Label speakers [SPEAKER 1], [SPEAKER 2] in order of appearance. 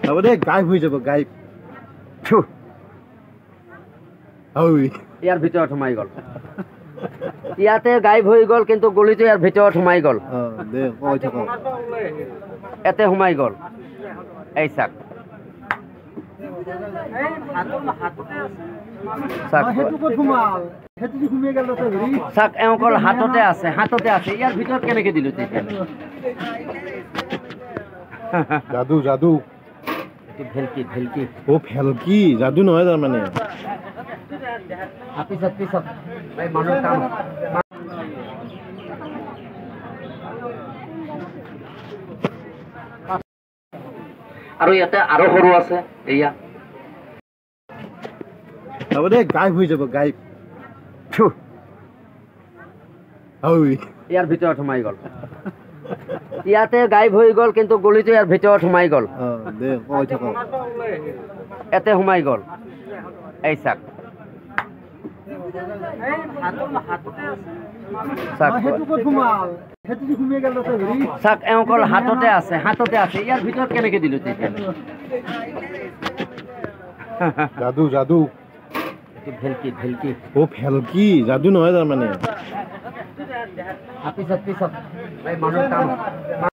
[SPEAKER 1] হ'ব দে গায়ব হৈ যাব গায়ব
[SPEAKER 2] ইয়াৰ ভিতৰত সোমাই গ'ল ইয়াতে গায়ব হৈ গ'ল কিন্তু গলিটো ইয়াৰ ভিতৰত সোমাই গ'ল
[SPEAKER 1] দে কৈ থাক
[SPEAKER 2] এতে সোমাই গ'ল এই চাক চাক এওঁকৰ হাততে আছে ইয়াৰ ভিতৰত কেনেকে দিলো তেতিয়া
[SPEAKER 1] যাদু যাদু
[SPEAKER 2] ভেলকি
[SPEAKER 1] ও ভেলকি যাদু নহয় তাৰ মানে
[SPEAKER 2] পিছত এই মানুহৰ কাম আৰু ইয়াতে আৰু সৰু আছে এয়া
[SPEAKER 1] হ'ব দে গায়ব হৈ যাব গায়ব
[SPEAKER 2] ইয়াৰ ভিতৰত সোমাই গ'ল ইয়াতে গায়ব হৈ গ'ল কিন্তু গলিটো ইয়াৰ ভিতৰত সোমাই গ'ল
[SPEAKER 1] দে কৈ থাক
[SPEAKER 2] এতে সোমাই গ'ল এই চাক চাক এওঁকৰ হাততে আছে ইয়াৰ ভিতৰত কেনেকে দিলো তেতিয়া
[SPEAKER 1] যাদু যাদু
[SPEAKER 2] ভেলকি
[SPEAKER 1] ও ভেলকি যাদু নহয় তাৰ মানে
[SPEAKER 2] পিছত এই মানুহৰ কাম